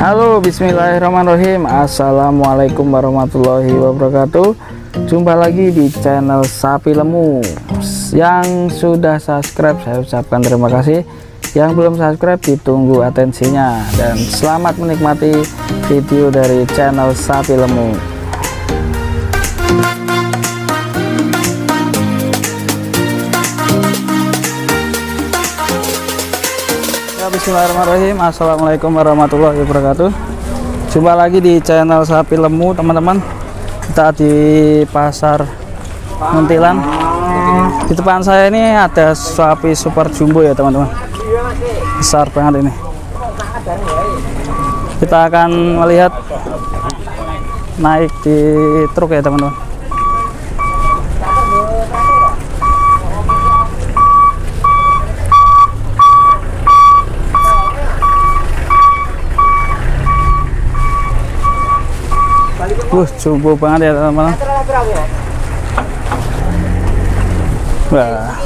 Halo, bismillahirrahmanirrahim. Assalamualaikum warahmatullahi wabarakatuh. Jumpa lagi di channel Sapi Lemu. Yang sudah subscribe saya ucapkan terima kasih. Yang belum subscribe ditunggu atensinya. Dan selamat menikmati video dari channel Sapi Lemu. Bismillahirrahmanirrahim. Assalamualaikum warahmatullahi wabarakatuh. Jumpa lagi di channel Sapi Lemu, teman-teman. Kita di pasar Muntilan. Di depan saya ini ada sapi super jumbo ya, teman-teman. Besar banget ini. Kita akan melihat naik di truk ya, teman-teman. Jumbo banget ya, teman-teman. Wah.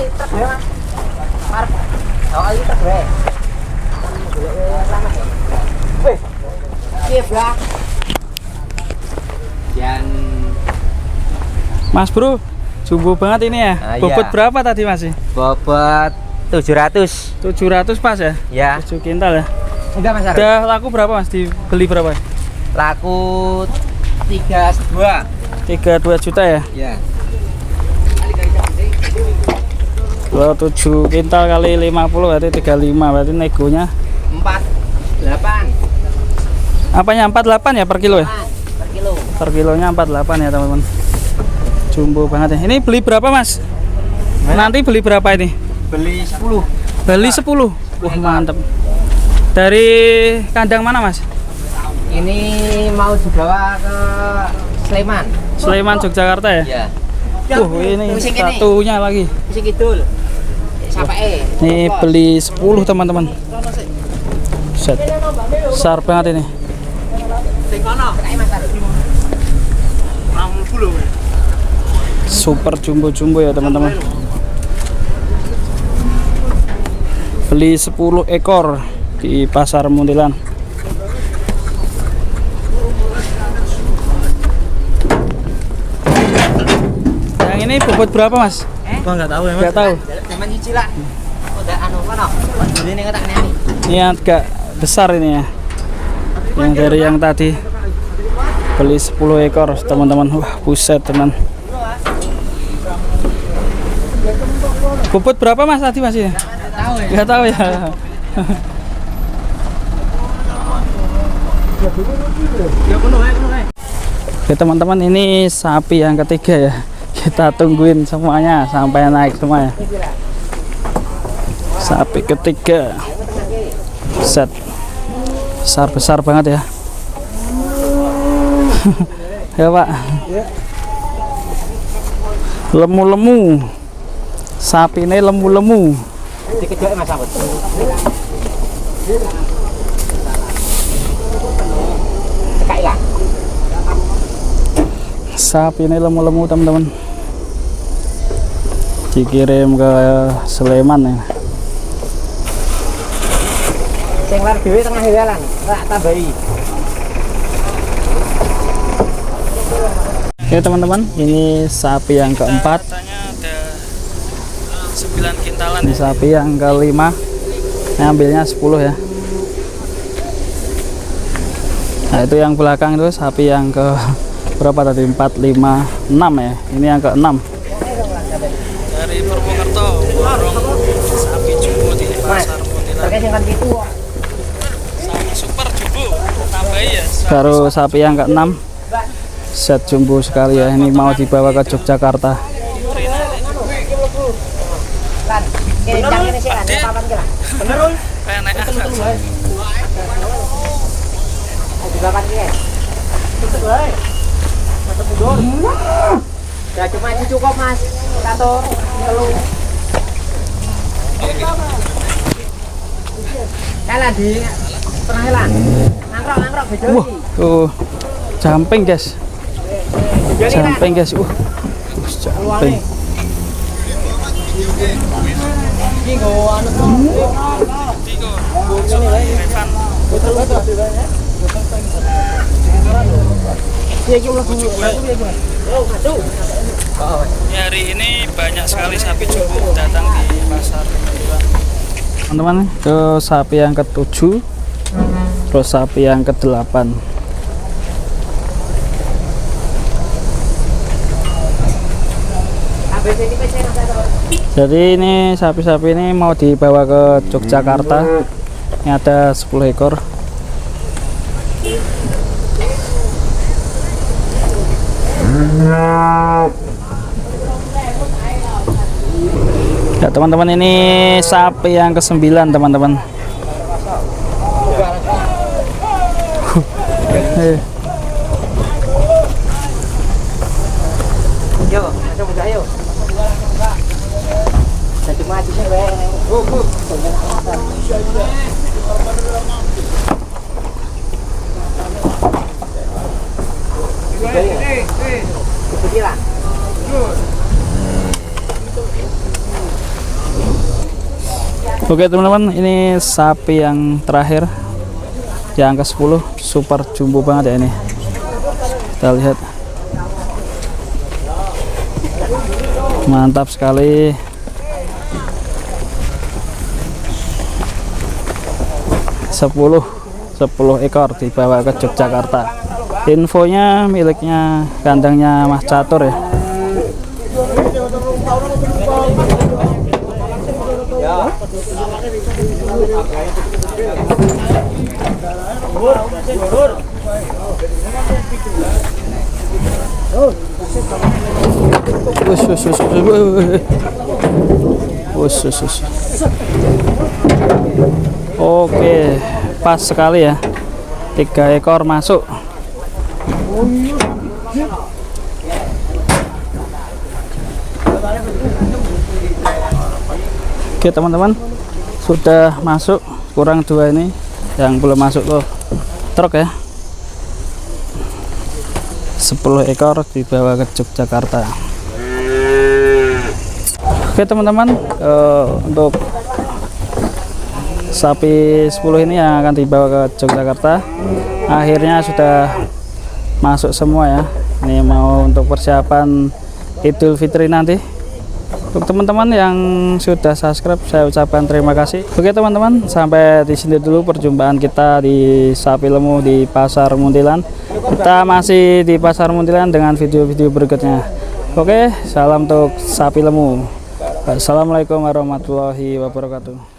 Mas bro, jumbo banget ini ya. Bobot iya. Berapa tadi masih? Bobot 700. 700 pas ya? Ya. 7 kintal ya? Enggak mas. Udah laku berapa mas? Dibeli berapa? Laku 32 juta ya? Ya. 27 kintal kali 50 berarti 35, berarti negonya 48. Apanya 48 ya per kilo ya? Per kilo. Per kilonya 48 ya, teman-teman. Jumbo banget ya. Ini beli berapa mas? Nanti beli berapa ini? Beli 10. Beli 10. Wah mantap. Dari kandang mana mas? Ini mau dibawa ke Sleman. Sleman, Yogyakarta ya? Iya. Ini satunya lagi. Musik Kidul. Sampai. Ini beli 10 teman-teman. Set. Besar banget ini. Super jumbo-jumbo ya, teman-teman. Beli 10 ekor di pasar Muntilan. Ini bobot berapa mas? Gua nggak tahu ya mas. Nggak tahu. Zaman cicilan. Udah anu mana? Ini ngetaknya nih. Ini agak besar ini ya. Yang dari yang tadi beli 10 ekor teman-teman. Wah buset teman. Bobot berapa mas tadi masih? Nggak tahu ya. Oke teman-teman, ini sapi yang ketiga ya. Kita tungguin semuanya sampai naik semua ya. Sapi ketiga. Set. Besar banget ya. Ya pak. Lemu-lemu. Sapi ini lemu-lemu. Sapi ini lemu-lemu teman-teman. Dikirim ke Sleman ya. Sing lar dhewe tengah jalan, tak tambahi. Oke teman-teman, ini sapi yang keempat. Katanya ada 9 kintalan. Ini sapi yang kelima. Ngambilnya 10 ya. Nah, itu yang belakang itu sapi yang ke berapa tadi? 4, 5, 6 ya. Ini yang ke-6. Dari Purwokerto, borong sapi jumbo di pasar Muntilan. Sapi super jumbo, tambahi ya. Baru sapi yang ke-6. Set jumbo sekali ya. Ini mau dibawa ke Yogyakarta. Ya cuma ini cukup mas. Satu, telu. Kalah di tengah jalan. Nangkrok bejo. Wah, tuh jumping guys. Jumping guys. Jumping. Iki go anu. Iki go. Hari ini banyak sekali sapi jumbo datang di pasar. Teman-teman, ke sapi yang ke-7, terus sapi yang ke-8. Jadi ini sapi-sapi ini mau dibawa ke Yogyakarta. Ini ada 10 ekor. Ya teman-teman, ini sapi yang ke-9 teman-teman. Oke teman-teman, ini sapi yang terakhir, yang ke-10, super jumbo banget ya ini. Kita lihat, mantap sekali. Sepuluh ekor dibawa ke Yogyakarta. Infonya miliknya kandangnya Mas Catur ya. Oke, pas sekali ya, 3 ekor masuk. Oke teman-teman, sudah masuk, kurang 2 ini yang belum masuk ke truk ya. 10 ekor dibawa ke Yogyakarta. Oke teman-teman, untuk sapi 10 ini yang akan dibawa ke Yogyakarta akhirnya sudah masuk semua ya. Ini mau untuk persiapan Idul Fitri nanti. Untuk teman-teman yang sudah subscribe, saya ucapkan terima kasih. Oke teman-teman, sampai di sini dulu perjumpaan kita di Sapi Lemu di Pasar Muntilan. Kita masih di Pasar Muntilan dengan video-video berikutnya. Oke, salam untuk Sapi Lemu. Assalamualaikum warahmatullahi wabarakatuh.